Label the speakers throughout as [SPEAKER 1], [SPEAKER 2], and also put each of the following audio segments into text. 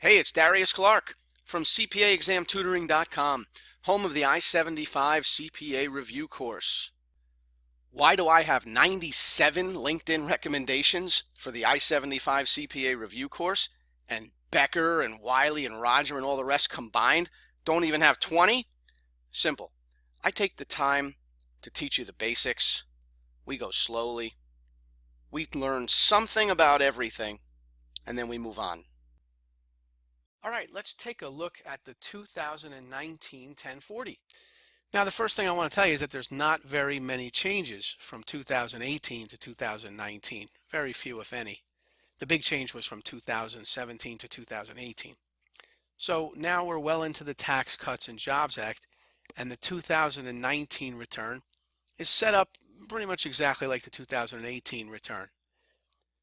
[SPEAKER 1] Hey, it's Darius Clark from CPAExamTutoring.com, home of the I-75 CPA review course. Why do I have 97 LinkedIn recommendations for the I-75 CPA review course, and Becker and Wiley and Roger and all the rest combined don't even have 20? Simple. I take the time to teach you the basics. We go slowly. We learn something about everything, and then we move on. All right, let's take a look at the 2019 1040. Now, the first thing I want to tell you is that there's not very many changes from 2018 to 2019. Very few, if any. The big change was from 2017 to 2018. So now we're well into the Tax Cuts and Jobs Act, and the 2019 return is set up pretty much exactly like the 2018 return.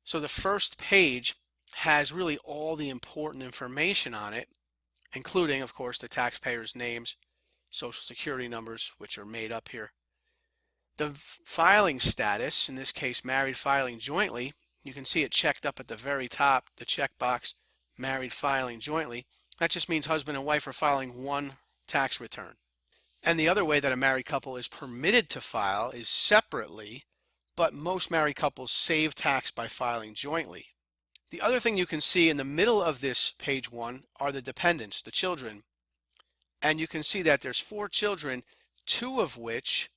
[SPEAKER 1] So the first page has really all the important information on it, including, of course, the taxpayers' names, social security numbers, which are made up here. The filing status, in this case married filing jointly, you can see it checked up at the very top, the checkbox, married filing jointly. That just means husband and wife are filing one tax return. And the other way that a married couple is permitted to file is separately, but most married couples save tax by filing jointly. The other thing you can see in the middle of this page one are the dependents, the children. And you can see that there's 4 children, 2 of which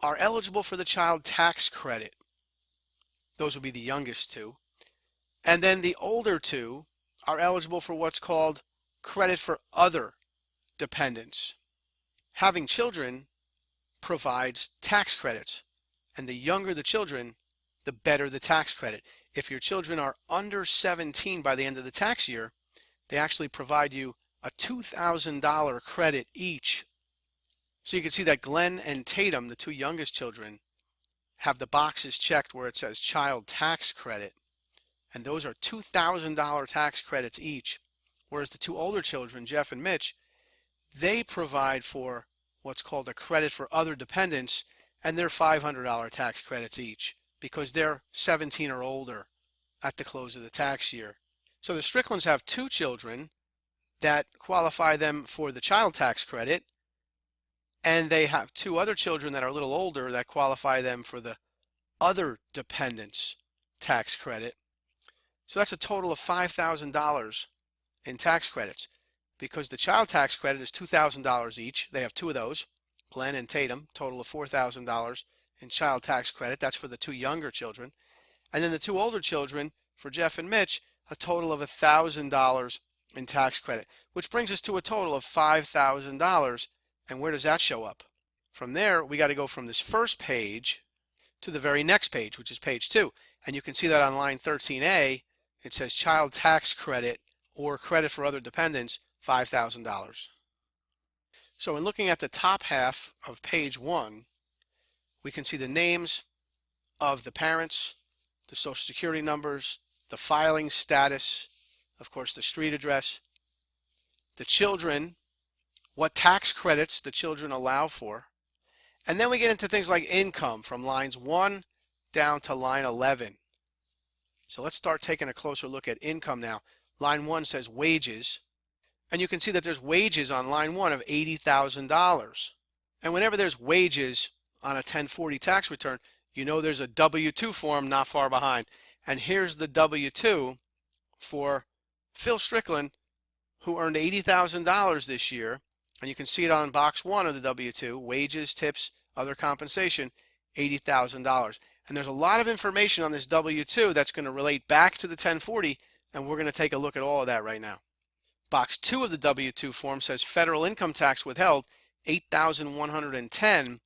[SPEAKER 1] are eligible for the child tax credit. Those would be the youngest 2. And then the older 2 are eligible for what's called credit for other dependents. Having children provides tax credits, and the younger the children, the better the tax credit. If your children are under 17 by the end of the tax year, they actually provide you a $2,000 credit each. So you can see that Glenn and Tatum, the 2 youngest children, have the boxes checked where it says child tax credit, and those are $2,000 tax credits each. Whereas the 2 older children, Jeff and Mitch, they provide for what's called a credit for other dependents, and they're $500 tax credits each, because they're 17 or older at the close of the tax year. So the Stricklands have 2 children that qualify them for the child tax credit, and they have 2 other children that are a little older that qualify them for the other dependents tax credit. So that's a total of $5,000 in tax credits, because the child tax credit is $2,000 each. They have 2 of those, Glenn and Tatum, total of $4,000 in child tax credit. That's for the 2 younger children. And then the 2 older children, for Jeff and Mitch, a total of $1,000 in tax credit, which brings us to a total of $5,000. And where does that show up? From there, we got to go from this first page to the very next page, which is page 2. And you can see that on line 13A, it says child tax credit or credit for other dependents, $5,000. So in looking at the top half of page 1, we can see the names of the parents, the social security numbers, the filing status, of course the street address, the children, what tax credits the children allow for, and then we get into things like income from lines 1 down to line 11. So let's start taking a closer look at income now. Line 1 says wages, and you can see that there's wages on line 1 of $80,000. And whenever there's wages on a 1040 tax return, you know there's a W-2 form not far behind. And here's the W-2 for Phil Strickland, who earned $80,000 this year. And you can see it on box 1 of the W-2, wages, tips, other compensation, $80,000. And there's a lot of information on this W-2 that's going to relate back to the 1040, and we're going to take a look at all of that right now. Box 2 of the W-2 form says federal income tax withheld, $8,110,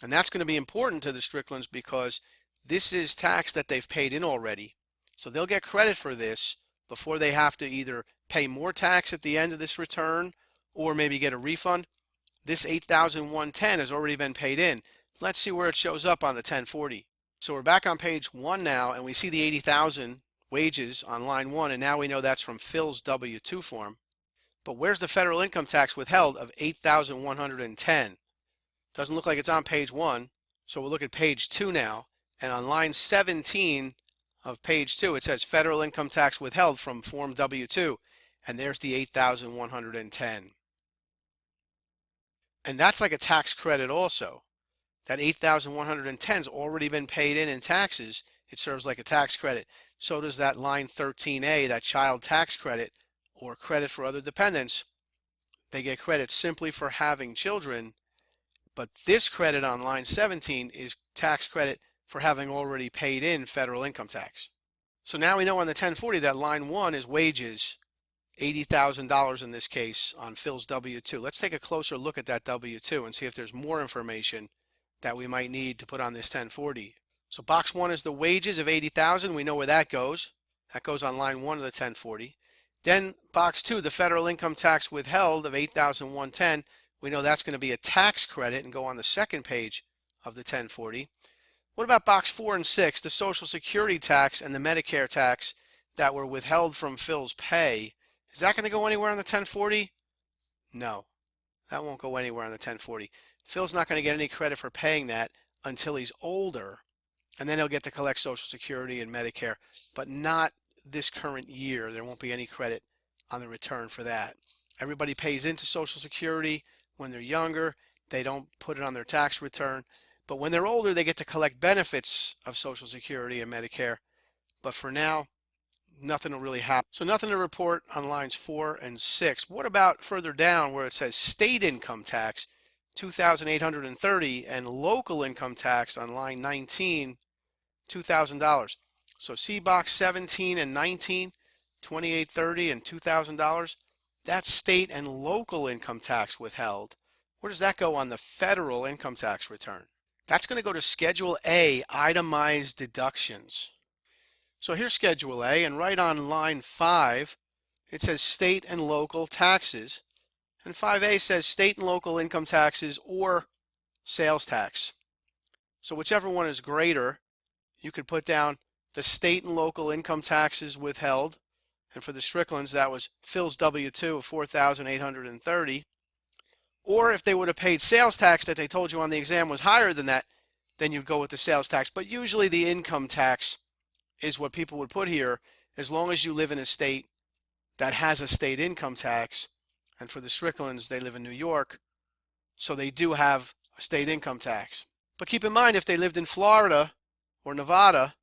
[SPEAKER 1] and that's going to be important to the Stricklands because this is tax that they've paid in already. So they'll get credit for this before they have to either pay more tax at the end of this return or maybe get a refund. This $8,110 has already been paid in. Let's see where it shows up on the 1040. So we're back on page 1 now, and we see the $80,000 wages on line 1, and now we know that's from Phil's W-2 form. But where's the federal income tax withheld of $8,110? Doesn't look like it's on page 1, so we'll look at page 2 now, and on line 17 of page 2 it says federal income tax withheld from form W-2, and there's the 8,110. And that's like a tax credit also. That 8,110 has already been paid in taxes. It serves like a tax credit. So does that line 13A, that child tax credit or credit for other dependents. They get credit simply for having children, but this credit on line 17 is tax credit for having already paid in federal income tax. So now we know on the 1040 that line 1 is wages, $80,000 in this case on Phil's W-2. Let's take a closer look at that W-2 and see if there's more information that we might need to put on this 1040. So box 1 is the wages of $80,000. We know where that goes. That goes on line 1 of the 1040. Then box 2, the federal income tax withheld of $8,110. We know that's going to be a tax credit and go on the second page of the 1040. What about box 4 and 6, the Social Security tax and the Medicare tax that were withheld from Phil's pay? Is that going to go anywhere on the 1040? No, that won't go anywhere on the 1040. Phil's not going to get any credit for paying that until he's older, and then he'll get to collect Social Security and Medicare, but not this current year. There won't be any credit on the return for that. Everybody pays into Social Security when they're younger. They don't put it on their tax return, but when they're older, they get to collect benefits of Social Security and Medicare. But for now, nothing will really happen. So nothing to report on lines 4 and 6. What about further down where it says state income tax, $2,830, and local income tax on line 19, $2,000. So see box 17 and 19, $2,830 and $2,000. That's state and local income tax withheld. Where does that go on the federal income tax return? That's going to go to Schedule A, Itemized Deductions. So here's Schedule A, and right on line 5, it says state and local taxes. And 5A says state and local income taxes or sales tax. So whichever one is greater, you could put down the state and local income taxes withheld. And for the Stricklands, that was Phil's W-2 of $4,830. Or if they would have paid sales tax that they told you on the exam was higher than that, then you'd go with the sales tax. But usually the income tax is what people would put here, as long as you live in a state that has a state income tax. And for the Stricklands, they live in New York, so they do have a state income tax. But keep in mind, if they lived in Florida or Nevada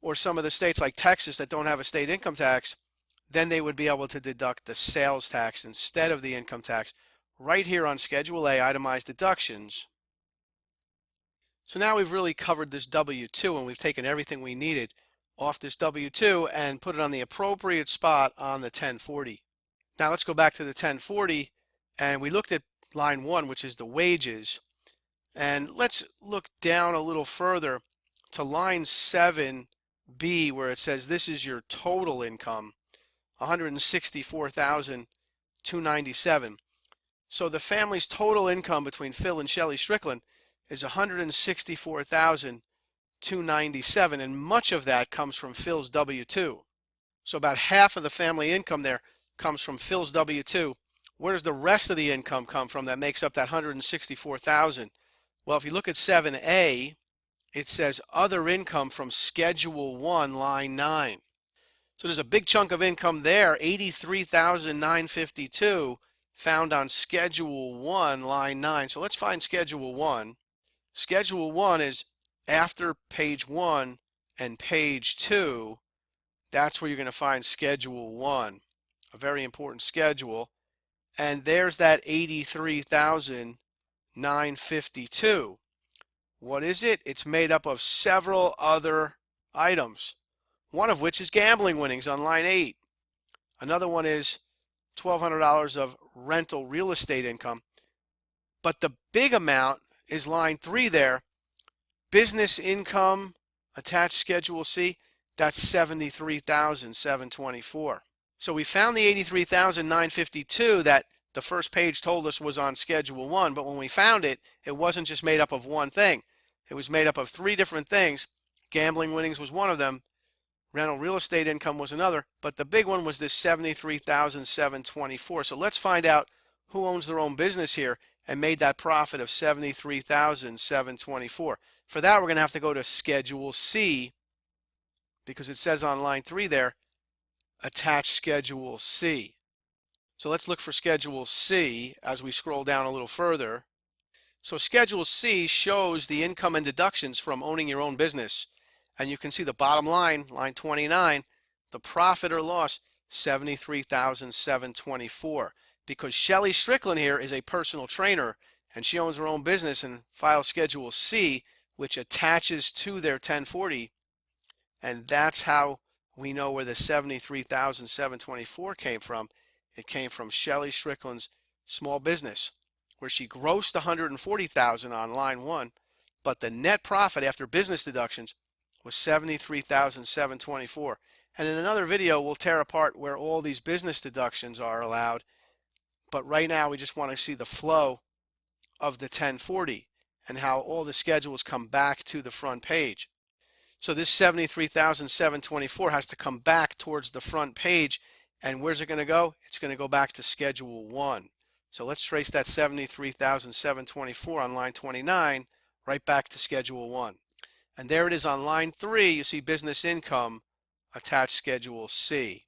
[SPEAKER 1] or some of the states like Texas that don't have a state income tax, then they would be able to deduct the sales tax instead of the income tax right here on Schedule A, Itemized Deductions. So now we've really covered this W-2 and we've taken everything we needed off this W-2 and put it on the appropriate spot on the 1040. Now let's go back to the 1040 and we looked at line 1, which is the wages, and let's look down a little further to line 7B where it says this is your total income, $164,297. So the family's total income between Phil and Shelley Strickland is $164,297, and much of that comes from Phil's W-2. So about half of the family income there comes from Phil's W-2. Where does the rest of the income come from that makes up that $164,000? Well, if you look at 7A, it says other income from Schedule 1, line 9. So there's a big chunk of income there, $83,952, found on Schedule 1, line 9. So let's find Schedule 1. Schedule 1 is after page 1 and page 2. That's where you're going to find Schedule 1, a very important schedule. And there's that $83,952. What is it? It's made up of several other items, one of which is gambling winnings on line 8. Another one is $1,200 of rental real estate income. But the big amount is line 3 there, business income attached Schedule C. That's $73,724. So we found the $83,952 that the first page told us was on Schedule 1, but when we found it, it wasn't just made up of one thing. It was made up of 3 different things. Gambling winnings was one of them. Rental real estate income was another, but the big one was this $73,724. So let's find out who owns their own business here and made that profit of $73,724. For that, we're going to have to go to Schedule C, because it says on line 3 there, attach Schedule C. So let's look for Schedule C as we scroll down a little further. So Schedule C shows the income and deductions from owning your own business. And you can see the bottom line, line 29, the profit or loss, $73,724. Because Shelly Strickland here is a personal trainer and she owns her own business and files Schedule C, which attaches to their 1040. And that's how we know where the $73,724 came from. It came from Shelly Strickland's small business, where she grossed $140,000 on line 1, but the net profit after business deductions was $73,724. And in another video, we'll tear apart where all these business deductions are allowed. But right now, we just want to see the flow of the 1040 and how all the schedules come back to the front page. So this $73,724 has to come back towards the front page. And where's it going to go? It's going to go back to Schedule 1. So let's trace that $73,724 on line 29 right back to Schedule 1. And there it is on line 3. You see business income attached Schedule C.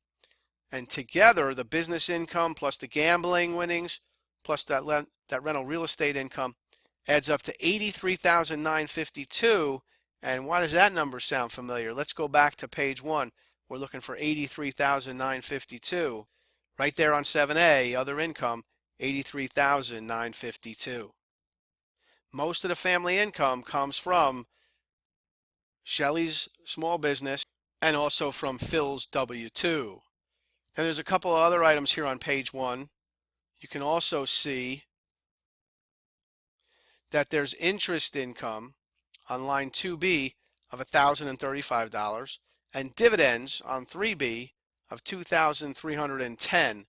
[SPEAKER 1] And together, the business income plus the gambling winnings plus that rental real estate income adds up to $83,952. And why does that number sound familiar? Let's go back to page 1. We're looking for $83,952. Right there on 7A, other income, $83,952. Most of the family income comes from Shelly's small business and also from Phil's W-2. And there's a couple of other items here on page 1. You can also see that there's interest income on line 2B of $1,035 and dividends on 3B of $2,310.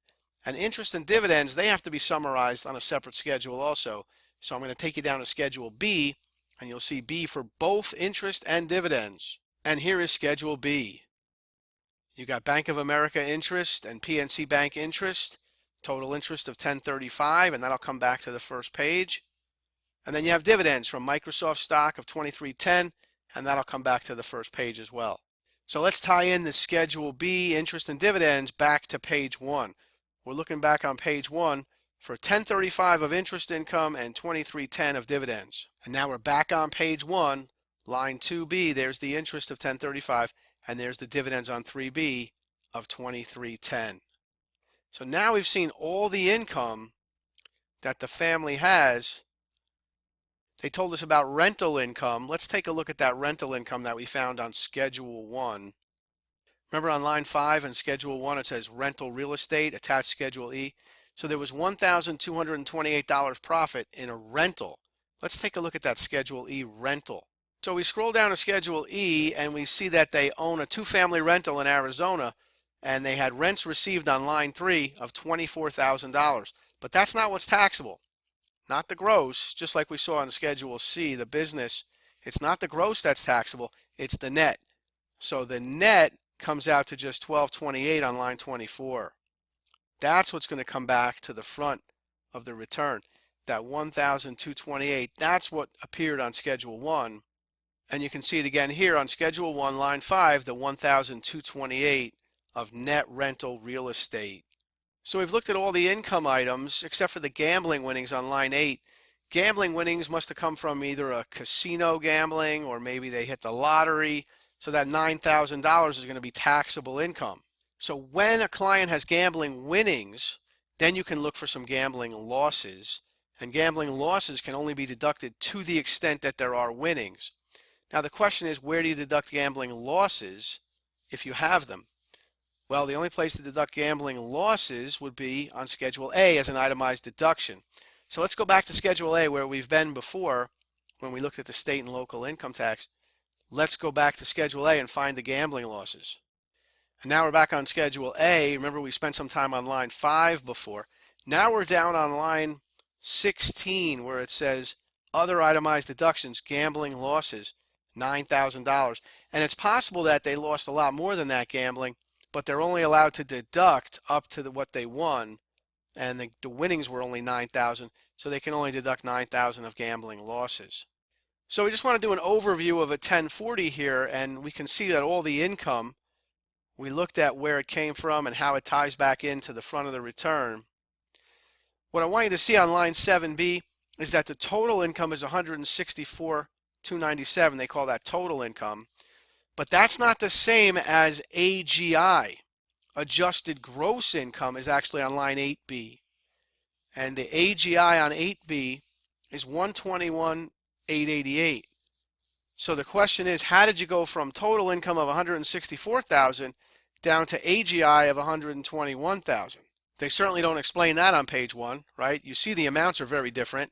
[SPEAKER 1] And interest and dividends, they have to be summarized on a separate schedule also. So I'm going to take you down to Schedule B, and you'll see B for both interest and dividends. And here is Schedule B. You got Bank of America interest and PNC Bank interest, total interest of $1,035, and that'll come back to the first page. And then you have dividends from Microsoft stock of $23.10, and that'll come back to the first page as well. So let's tie in the Schedule B interest and dividends back to page 1. We're looking back on page 1 for $1,035 of interest income and $23.10 of dividends. And now we're back on page 1, line 2B. There's the interest of $1,035, and there's the dividends on 3B of $23.10. So now we've seen all the income that the family has. They told us about rental income. Let's take a look at that rental income that we found on Schedule 1. Remember on line 5 in Schedule 1 it says rental real estate, attached Schedule E. So there was $1,228 profit in a rental. Let's take a look at that Schedule E rental. So we scroll down to Schedule E and we see that they own a 2-family rental in Arizona, and they had rents received on line 3 of $24,000. But that's not what's taxable. Not the gross, just like we saw on Schedule C, the business. It's not the gross that's taxable, it's the net. So the net comes out to just $1,228 on line 24. That's what's going to come back to the front of the return. That $1,228, that's what appeared on Schedule 1. And you can see it again here on Schedule 1, line 5, the $1,228 of net rental real estate. So we've looked at all the income items except for the gambling winnings on line 8. Gambling winnings must have come from either a casino gambling or maybe they hit the lottery. So that $9,000 is going to be taxable income. So when a client has gambling winnings, then you can look for some gambling losses. And gambling losses can only be deducted to the extent that there are winnings. Now the question is, where do you deduct gambling losses if you have them? Well, the only place to deduct gambling losses would be on Schedule A as an itemized deduction. So let's go back to Schedule A where we've been before when we looked at the state and local income tax. Let's go back to Schedule A and find the gambling losses. And now we're back on Schedule A. Remember we spent some time on line 5 before. Now we're down on line 16 where it says other itemized deductions, gambling losses, $9,000. And it's possible that they lost a lot more than that gambling, but they're only allowed to deduct up to what they won, and the winnings were only $9,000, so they can only deduct $9,000 of gambling losses. So we just want to do an overview of a 1040 here, and we can see that all the income We looked at where it came from and how it ties back into the front of the return. What I want you to see on line 7B is that the total income is $164,297. They call that total income. But that's not the same as AGI. Adjusted gross income is actually on line 8B. And the AGI on 8B is $121,888. So the question is, how did you go from total income of $164,000 down to AGI of $121,000? They certainly don't explain that on page 1, right? You see the amounts are very different.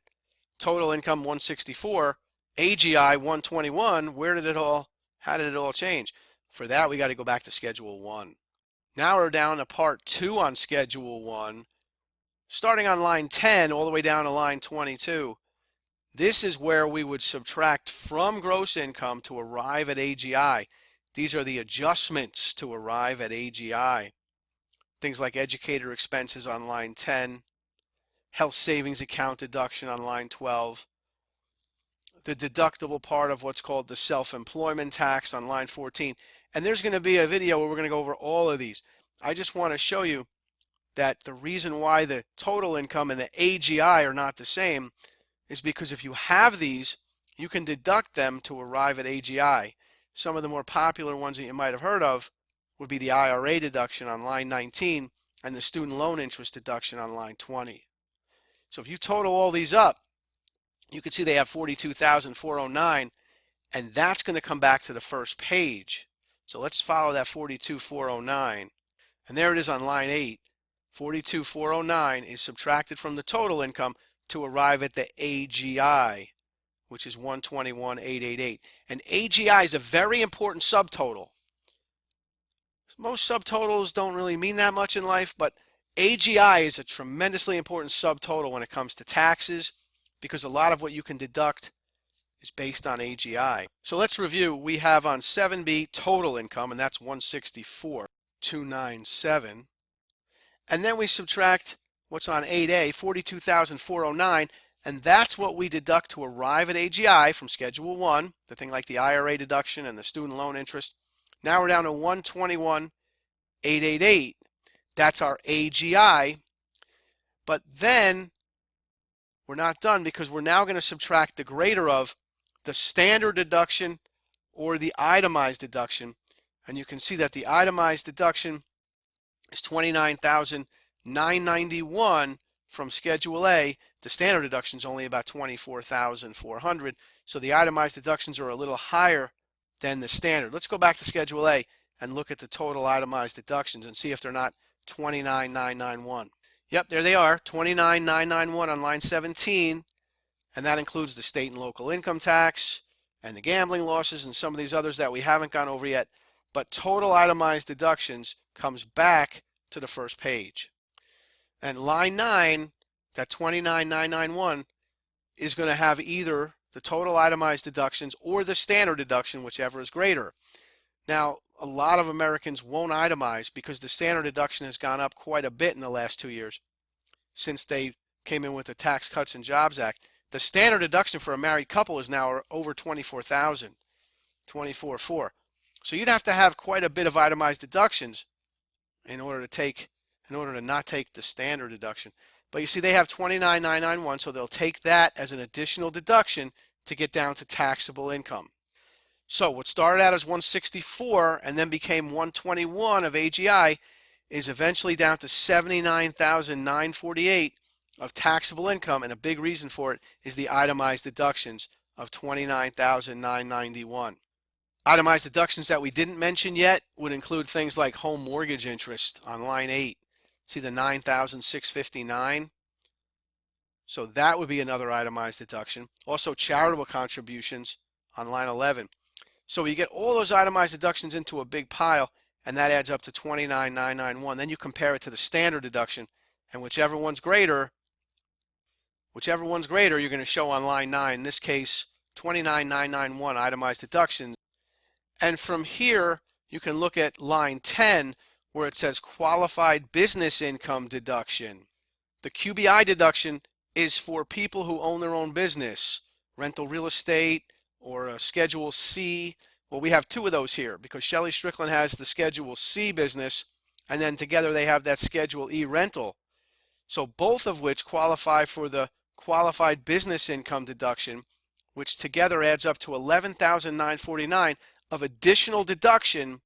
[SPEAKER 1] Total income 164, AGI 121. How did it all change? For that, we got to go back to Schedule 1. Now we're down to Part 2 on Schedule 1, starting on line 10 all the way down to line 22. This is where we would subtract from gross income to arrive at AGI. These are the adjustments to arrive at AGI. Things like educator expenses on line 10, health savings account deduction on line 12, the deductible part of what's called the self-employment tax on line 14. And there's going to be a video where we're going to go over all of these. I just want to show you that the reason why the total income and the AGI are not the same is because if you have these, you can deduct them to arrive at AGI. Some of the more popular ones that you might have heard of would be the IRA deduction on line 19 and the student loan interest deduction on line 20. So if you total all these up, you can see they have $42,409, and that's going to come back to the first page. So let's follow that $42,409. And there it is on line 8. $42,409 is subtracted from the total income to arrive at the AGI, which is $121,888. And AGI is a very important subtotal. Most subtotals don't really mean that much in life, but AGI is a tremendously important subtotal when it comes to taxes, because a lot of what you can deduct is based on AGI. So let's review. We have on 7B total income, and that's $164,297. And then we subtract what's on 8A, $42,409, and that's what we deduct to arrive at AGI from Schedule 1, the thing like the IRA deduction and the student loan interest. Now we're down to $121,888. That's our AGI. But then we're not done, because we're now going to subtract the greater of the standard deduction or the itemized deduction. And you can see that the itemized deduction is $29,991 from Schedule A. The standard deduction is only about $24,400. So the itemized deductions are a little higher than the standard. Let's go back to Schedule A and look at the total itemized deductions and see if they're not $29,991. Yep, there they are, $29,991 on line 17, and that includes the state and local income tax and the gambling losses and some of these others that we haven't gone over yet. But total itemized deductions comes back to the first page. And line 9, that $29,991, is going to have either the total itemized deductions or the standard deduction, whichever is greater. Now, a lot of Americans won't itemize because the standard deduction has gone up quite a bit in the last 2 years since they came in with the Tax Cuts and Jobs Act. The standard deduction for a married couple is now over $24,000, $24,400. So you'd have to have quite a bit of itemized deductions in order to not take the standard deduction. But you see, they have $29,991, so they'll take that as an additional deduction to get down to taxable income. So what started out as $164 and then became $121 of AGI is eventually down to $79,948 of taxable income, and a big reason for it is the itemized deductions of $29,991. Itemized deductions that we didn't mention yet would include things like home mortgage interest on line 8. See the $9,659? So that would be another itemized deduction. Also charitable contributions on line 11. So you get all those itemized deductions into a big pile, and that adds up to $29,991. Then you compare it to the standard deduction, and whichever one's greater, you're going to show on line 9. In this case, $29,991 itemized deductions. And from here, you can look at line 10, where it says qualified business income deduction. The QBI deduction is for people who own their own business, rental real estate, or a Schedule C, Well, we have two of those here because Shelley Strickland has the Schedule C business, and then together they have that Schedule E rental. So both of which qualify for the qualified business income deduction, which together adds up to $11,949 of additional deduction,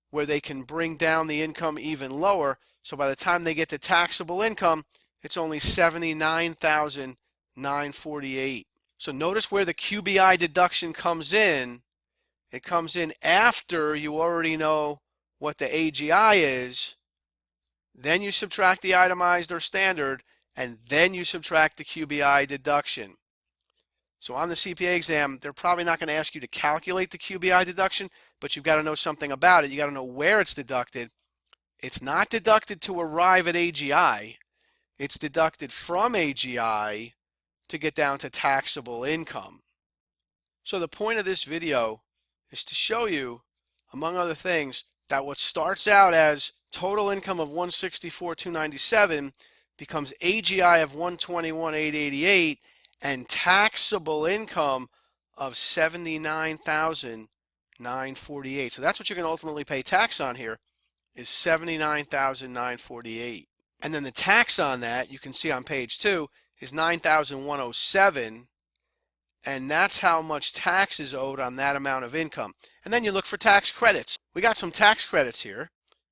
[SPEAKER 1] where they can bring down the income even lower. So by the time they get to taxable income, it's only $79,948. So notice where the QBI deduction comes in. It comes in after you already know what the AGI is. Then you subtract the itemized or standard, and then you subtract the QBI deduction. So on the CPA exam, they're probably not going to ask you to calculate the QBI deduction, but you've got to know something about it. You got to know where it's deducted. It's not deducted to arrive at AGI. It's deducted from AGI to get down to taxable income. So the point of this video is to show you, among other things, that what starts out as total income of $164,297 becomes AGI of $121,888 and taxable income of $79,948. So that's what you're going to ultimately pay tax on here, is $79,948. And then the tax on that, you can see on page 2, is $9,107, and that's how much tax is owed on that amount of income. And then you look for tax credits. We got some tax credits here.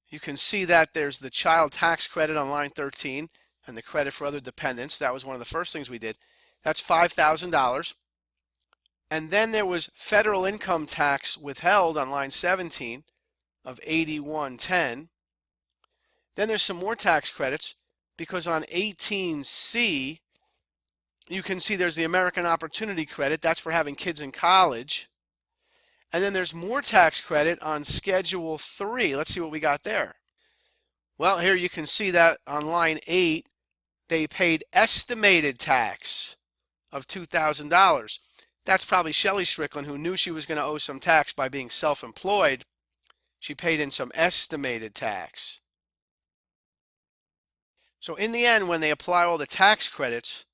[SPEAKER 1] You can see that there's the child tax credit on line 13 and the credit for other dependents. That was one of the first things we did. That's $5,000. And then there was federal income tax withheld on line 17 of $81.10. Then there's some more tax credits because on 18C, you can see there's the American Opportunity Credit. That's for having kids in college. And then there's more tax credit on Schedule 3. Let's see what we got there. Well, here you can see that on line 8, they paid estimated tax of $2,000. That's probably Shelley Strickland, who knew she was going to owe some tax by being self-employed. She paid in some estimated tax. So in the end, when they apply all the tax credits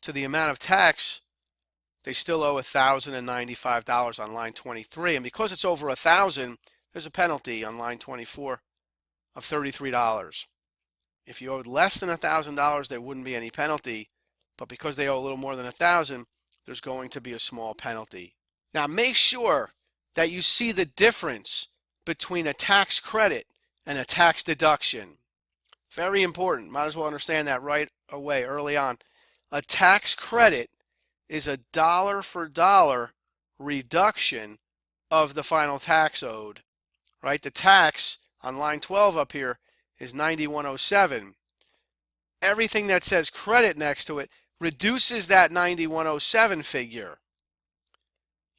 [SPEAKER 1] to the amount of tax, they still owe $1,095 on line 23. And because it's over $1,000, there's a penalty on line 24 of $33. If you owed less than $1,000, there wouldn't be any penalty. But because they owe a little more than $1,000, there's going to be a small penalty. Now make sure that you see the difference between a tax credit and a tax deduction. Very important. Might as well understand that right away, early on. A tax credit is a dollar for dollar reduction of the final tax owed, right? The tax on line 12 up here is $91.07. Everything that says credit next to it reduces that $91.07 figure.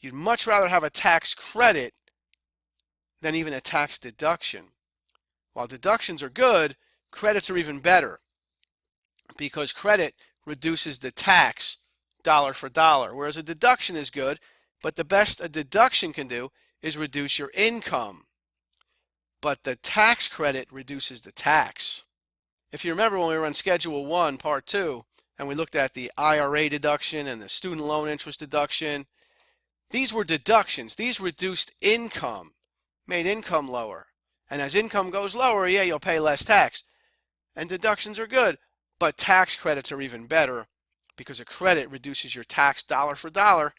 [SPEAKER 1] You'd much rather have a tax credit than even a tax deduction. While deductions are good, credits are even better because credit reduces the tax dollar for dollar, whereas a deduction is good, but the best a deduction can do is reduce your income. But the tax credit reduces the tax. If you remember when we were on Schedule 1, Part 2, and we looked at the IRA deduction and the student loan interest deduction, these were deductions. These reduced income, made income lower. And as income goes lower, yeah, you'll pay less tax. And deductions are good, but tax credits are even better because a credit reduces your tax dollar for dollar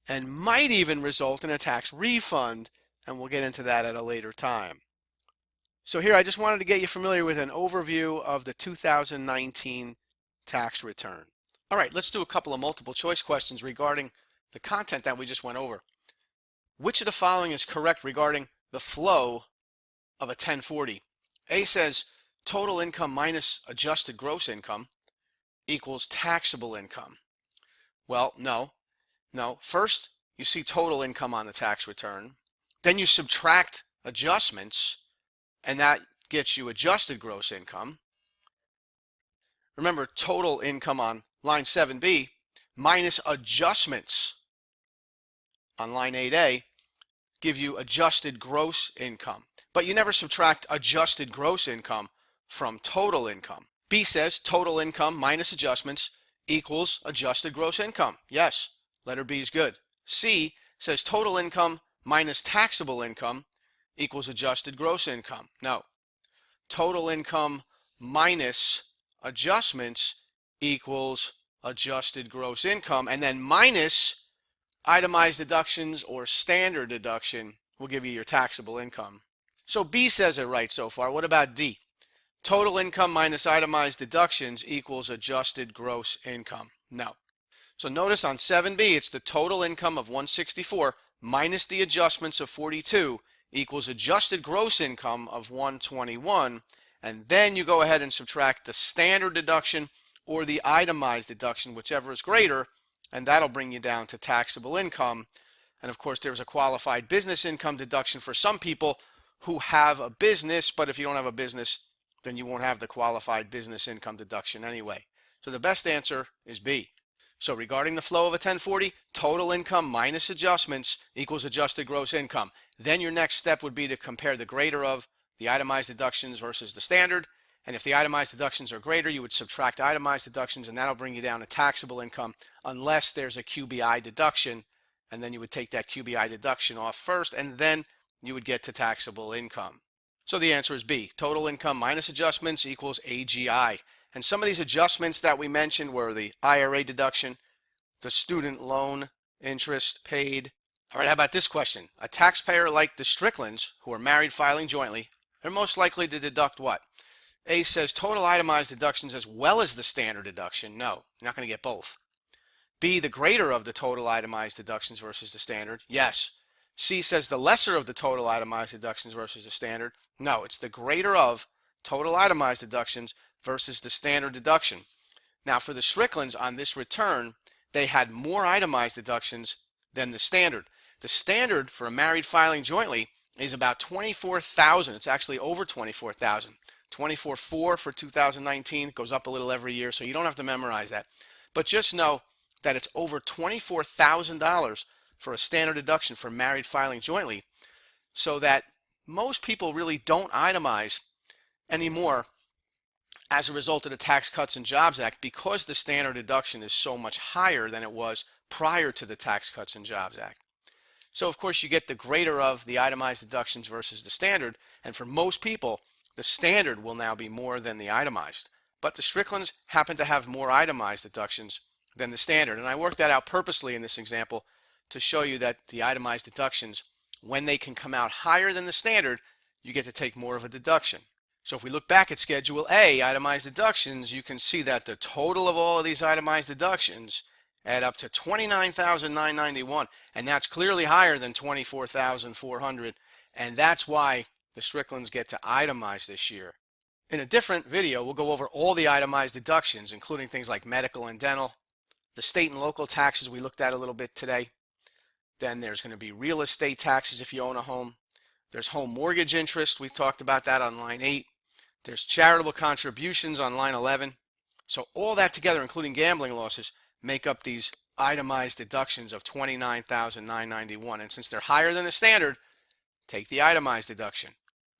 [SPEAKER 1] and might even result in a tax refund, and we'll get into that at a later time. So here I just wanted to get you familiar with an overview of the 2019 tax return. All right, let's do a couple of multiple choice questions regarding the content that we just went over. Which of the following is correct regarding the flow of a 1040? A says total income minus adjusted gross income equals taxable income. Well, no. First, you see total income on the tax return. Then you subtract adjustments, and that gets you adjusted gross income. Remember, total income on line 7B minus adjustments on line 8A give you adjusted gross income. But you never subtract adjusted gross income from total income. B says total income minus adjustments equals adjusted gross income. Yes, letter B is good. C says total income minus taxable income equals adjusted gross income. No. Total income minus adjustments equals adjusted gross income, and then minus itemized deductions or standard deduction will give you your taxable income. So B says it right so far. What about D? Total income minus itemized deductions equals adjusted gross income. No. So notice on 7B, it's the total income of 164 minus the adjustments of 42 equals adjusted gross income of 121. And then you go ahead and subtract the standard deduction or the itemized deduction, whichever is greater, and that'll bring you down to taxable income. And of course, there's a qualified business income deduction for some people who have a business, but if you don't have a business, then you won't have the qualified business income deduction anyway. So the best answer is B. So regarding the flow of a 1040, total income minus adjustments equals adjusted gross income. Then your next step would be to compare the greater of the itemized deductions versus the standard. And if the itemized deductions are greater, you would subtract itemized deductions, and that'll bring you down to taxable income unless there's a QBI deduction. And then you would take that QBI deduction off first, and then you would get to taxable income. So the answer is B. Total income minus adjustments equals AGI. And some of these adjustments that we mentioned were the IRA deduction, the student loan interest paid. All right, how about this question? A taxpayer like the Stricklands, who are married filing jointly, are most likely to deduct what? A says total itemized deductions as well as the standard deduction. No, you're not going to get both. B, the greater of the total itemized deductions versus the standard. Yes. C says the lesser of the total itemized deductions versus the standard. No, it's the greater of total itemized deductions versus the standard deduction. Now for the Stricklands on this return, they had more itemized deductions than the standard. The standard for a married filing jointly is about $24,000. It's actually over $24,000. $24,400 for 2019, goes up a little every year, so you don't have to memorize that. But just know that it's over $24,000 for a standard deduction for married filing jointly, so that most people really don't itemize anymore as a result of the Tax Cuts and Jobs Act, because the standard deduction is so much higher than it was prior to the Tax Cuts and Jobs Act. So of course you get the greater of the itemized deductions versus the standard, and for most people the standard will now be more than the itemized. But the Stricklands happen to have more itemized deductions than the standard, and I worked that out purposely in this example to show you that the itemized deductions, when they can come out higher than the standard, you get to take more of a deduction. So if we look back at Schedule A, itemized deductions, you can see that the total of all of these itemized deductions add up to $29,991, and that's clearly higher than $24,400, and that's why the Stricklands get to itemize this year. In a different video, we'll go over all the itemized deductions, including things like medical and dental, the state and local taxes we looked at a little bit today. Then there's going to be real estate taxes if you own a home. There's home mortgage interest. We talked about that on line 8. There's charitable contributions on line 11. So all that together, including gambling losses, make up these itemized deductions of $29,991. And since they're higher than the standard, take the itemized deduction.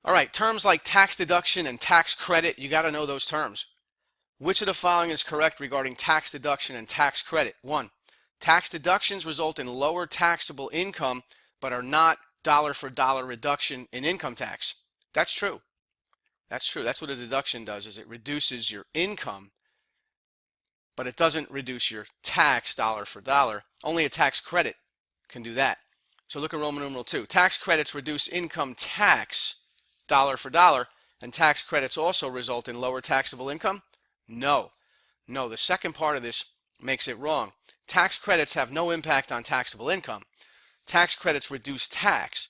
[SPEAKER 1] All right, terms like tax deduction and tax credit, you got to know those terms. Which of the following is correct regarding tax deduction and tax credit? 1. Tax deductions result in lower taxable income, but are not dollar for dollar reduction in income tax. That's true. That's true. That's what a deduction does, is it reduces your income, but it doesn't reduce your tax dollar for dollar. Only a tax credit can do that. So look at Roman numeral 2. Tax credits reduce income tax dollar for dollar, and tax credits also result in lower taxable income? No. No, the second part of this makes it wrong. Tax credits have no impact on taxable income. Tax credits reduce tax.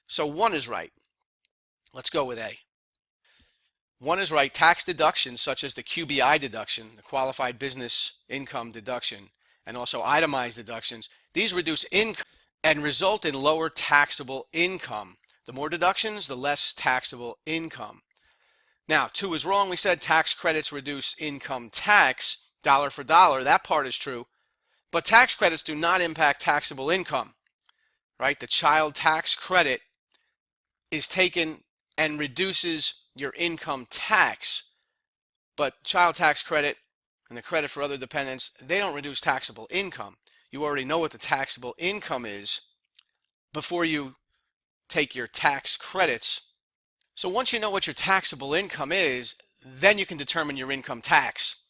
[SPEAKER 1] So 1 is right. Let's go with A. 1 is right. Tax deductions such as the QBI deduction, the qualified business income deduction, and also itemized deductions, these reduce income and result in lower taxable income. The more deductions, the less taxable income. Now, 2 is wrong. We said tax credits reduce income tax dollar for dollar. That part is true. But tax credits do not impact taxable income, right? The child tax credit is taken and reduces your income tax, but child tax credit and the credit for other dependents, they don't reduce taxable income. You already know what the taxable income is before you take your tax credits. So once you know what your taxable income is, then you can determine your income tax.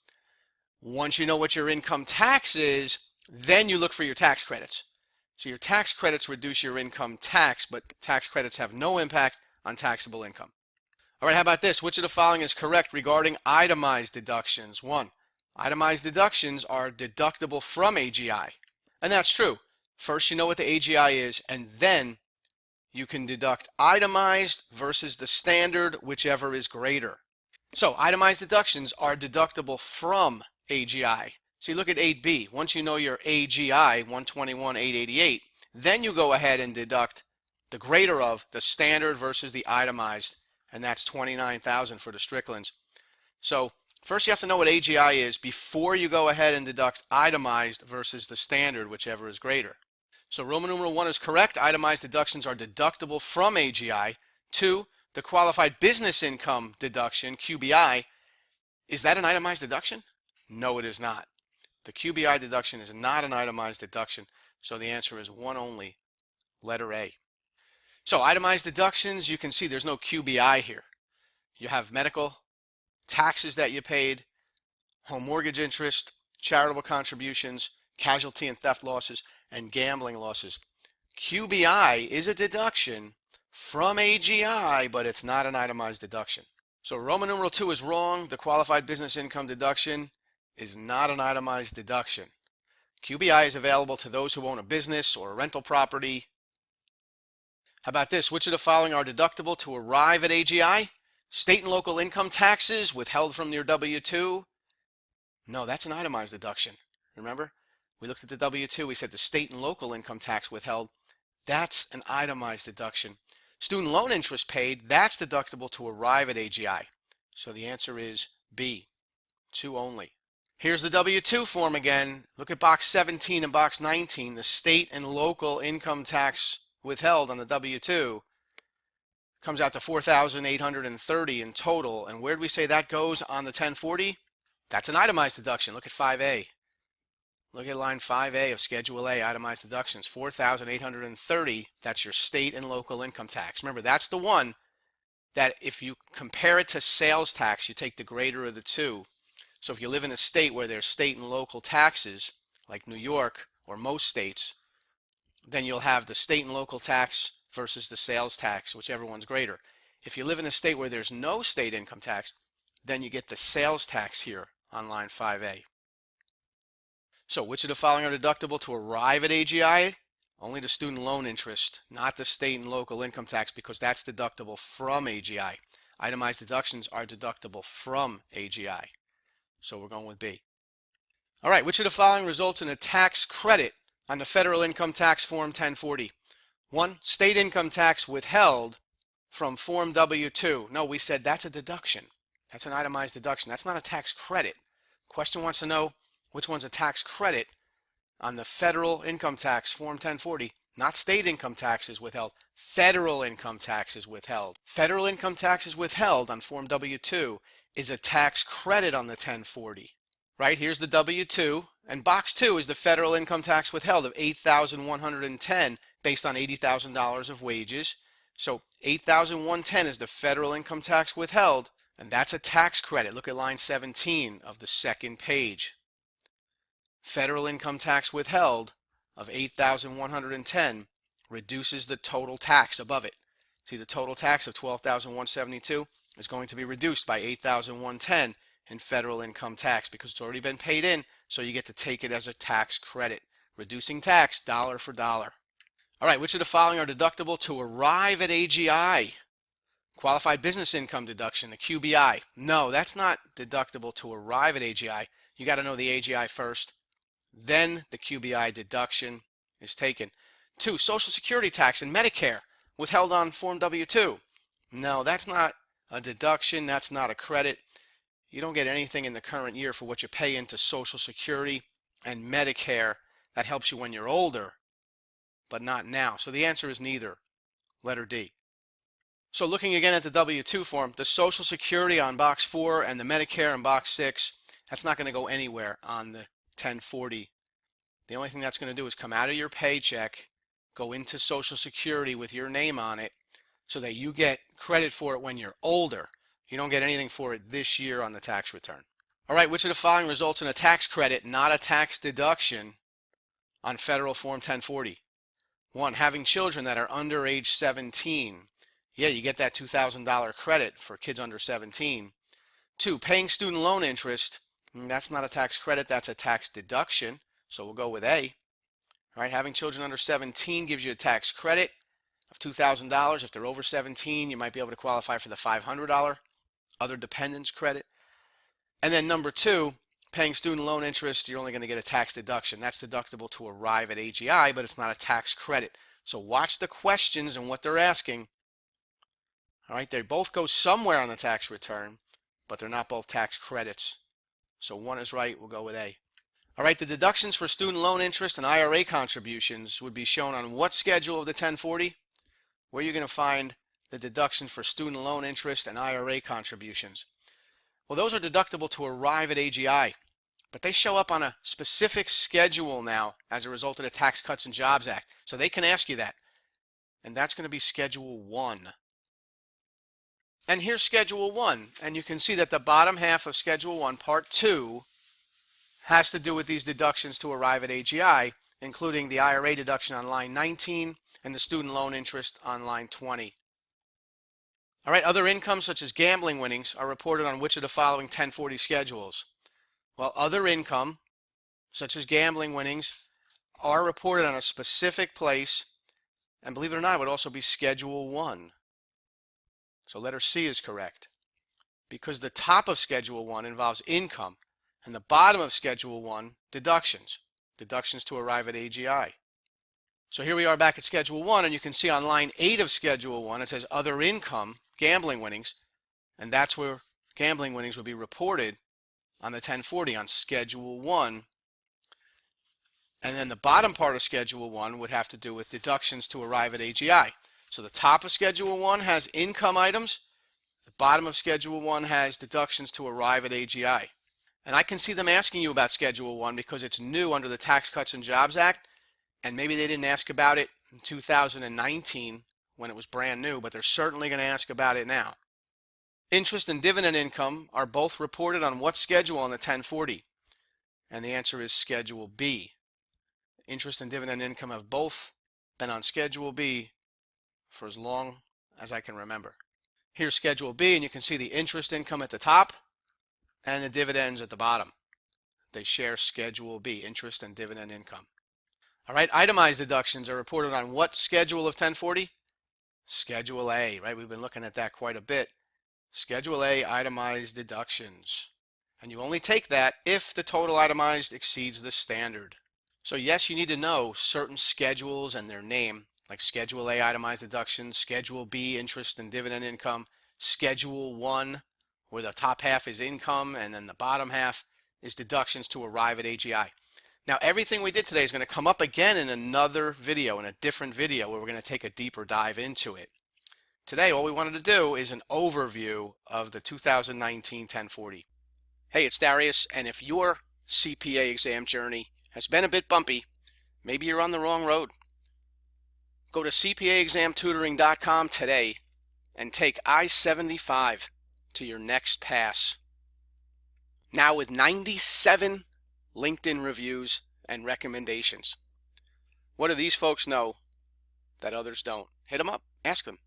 [SPEAKER 1] Once you know what your income tax is, then you look for your tax credits. So your tax credits reduce your income tax, but tax credits have no impact on taxable income. All right, how about this? Which of the following is correct regarding itemized deductions? 1. Itemized deductions are deductible from AGI. And that's true. First, you know what the AGI is, and then you can deduct itemized versus the standard, whichever is greater. So itemized deductions are deductible from AGI. So you look at 8B. Once you know your AGI, 121,888, then you go ahead and deduct the greater of the standard versus the itemized, and that's 29,000 for the Stricklands. So first you have to know what AGI is before you go ahead and deduct itemized versus the standard, whichever is greater. So Roman numeral 1 is correct. Itemized deductions are deductible from AGI. 2, the qualified business income deduction, QBI, is that an itemized deduction? No, it is not. The QBI deduction is not an itemized deduction, so the answer is 1 only, letter A. So itemized deductions, you can see there's no QBI here. You have medical, taxes that you paid, home mortgage interest, charitable contributions, casualty and theft losses, and gambling losses. QBI is a deduction from AGI, but it's not an itemized deduction. So Roman numeral 2 is wrong. The qualified business income deduction is not an itemized deduction. QBI is available to those who own a business or a rental property. How about this? Which of the following are deductible to arrive at AGI? State and local income taxes withheld from your W-2. No, that's an itemized deduction. Remember? We looked at the W-2. We said the state and local income tax withheld. That's an itemized deduction. Student loan interest paid, that's deductible to arrive at AGI. So the answer is B, 2 only. Here's the W-2 form again. Look at box 17 and box 19. The state and local income tax withheld on the W-2 comes out to $4,830 in total. And where do we say that goes on the 1040? That's an itemized deduction. Look at 5A. Look at line 5A of Schedule A, itemized deductions, $4,830. That's your state and local income tax. Remember, that's the one that if you compare it to sales tax, you take the greater of the two. So if you live in a state where there's state and local taxes, like New York or most states, then you'll have the state and local tax versus the sales tax, whichever one's greater. If you live in a state where there's no state income tax, then you get the sales tax here on line 5A. So which of the following are deductible to arrive at AGI? Only the student loan interest, not the state and local income tax, because that's deductible from AGI. Itemized deductions are deductible from AGI. So we're going with B. All right, which of the following results in a tax credit on the federal income tax form 1040? 1, state income tax withheld from form W-2. No, we said that's a deduction. That's an itemized deduction. That's not a tax credit. Question wants to know which one's a tax credit on the federal income tax form 1040. Not state income taxes withheld, federal income taxes withheld. Federal income taxes withheld on form W-2 is a tax credit on the 1040. Right, here's the W-2, and box 2 is the federal income tax withheld of $8,110 based on $80,000 of wages. So $8,110 is the federal income tax withheld, and that's a tax credit. Look at line 17 of the second page. Federal income tax withheld of $8,110 reduces the total tax above it. See, the total tax of $12,172 is going to be reduced by $8,110 in federal income tax because it's already been paid in, so you get to take it as a tax credit, reducing tax dollar for dollar. All right, which of the following are deductible to arrive at AGI? Qualified business income deduction, the QBI. No, that's not deductible to arrive at AGI. You got to know the AGI first. Then the QBI deduction is taken. 2, Social Security tax and Medicare withheld on Form W-2. No, that's not a deduction. That's not a credit. You don't get anything in the current year for what you pay into Social Security and Medicare. That helps you when you're older, but not now. So the answer is neither. Letter D. So looking again at the W-2 form, the Social Security on box 4 and the Medicare in box 6, that's not going to go anywhere on the 1040. The only thing that's going to do is come out of your paycheck, go into Social Security with your name on it so that you get credit for it when you're older. You don't get anything for it this year on the tax return. All right, which of the following results in a tax credit, not a tax deduction on federal Form 1040? 1, having children that are under age 17. Yeah, you get that $2,000 credit for kids under 17. 2, paying student loan interest. That's not a tax credit, that's a tax deduction. So we'll go with A. All right, having children under 17 gives you a tax credit of $2,000. If they're over 17, you might be able to qualify for the $500 other dependents credit. And then number 2, paying student loan interest, you're only going to get a tax deduction. That's deductible to arrive at AGI, but it's not a tax credit. So watch the questions and what they're asking. All right, they both go somewhere on the tax return, but they're not both tax credits. So one is right, we'll go with A. All right, the deductions for student loan interest and IRA contributions would be shown on what schedule of the 1040? Where you're going to find the deductions for student loan interest and IRA contributions. Well, those are deductible to arrive at AGI, but they show up on a specific schedule now as a result of the Tax Cuts and Jobs Act. So they can ask you that, and that's going to be Schedule 1. And here's Schedule 1, and you can see that the bottom half of Schedule 1, Part 2, has to do with these deductions to arrive at AGI, including the IRA deduction on line 19 and the student loan interest on line 20. All right, other income such as gambling winnings are reported on which of the following 1040 schedules? Well, other income such as gambling winnings are reported on a specific place, and believe it or not, it would also be Schedule 1. So letter C is correct, because the top of Schedule 1 involves income, and the bottom of Schedule 1, deductions to arrive at AGI. So here we are back at Schedule 1, and you can see on line 8 of Schedule 1, it says other income, gambling winnings, and that's where gambling winnings would be reported on the 1040 on Schedule 1. And then the bottom part of Schedule 1 would have to do with deductions to arrive at AGI. So the top of Schedule 1 has income items, the bottom of Schedule 1 has deductions to arrive at AGI. And I can see them asking you about Schedule 1 because it's new under the Tax Cuts and Jobs Act, and maybe they didn't ask about it in 2019 when it was brand new, but they're certainly going to ask about it now. Interest and dividend income are both reported on what schedule on the 1040? And the answer is Schedule B. Interest and dividend income have both been on Schedule B for as long as I can remember. Here's Schedule B, and you can see the interest income at the top and the dividends at the bottom. They share Schedule B, interest and dividend income. All right, itemized deductions are reported on what schedule of 1040? Schedule A, right? We've been looking at that quite a bit. Schedule A, itemized deductions. And you only take that if the total itemized exceeds the standard. So yes, you need to know certain schedules and their name, like Schedule A, itemized deductions, Schedule B, interest and dividend income, Schedule 1, where the top half is income and then the bottom half is deductions to arrive at AGI. Now, everything we did today is going to come up again in another video, in a different video, where we're going to take a deeper dive into it. Today, all we wanted to do is an overview of the 2019 1040. Hey, it's Darius, and if your CPA exam journey has been a bit bumpy, maybe you're on the wrong road. Go to CPAexamtutoring.com today and take I-75 to your next pass. Now with 97 LinkedIn reviews and recommendations. What do these folks know that others don't? Hit them up. Ask them.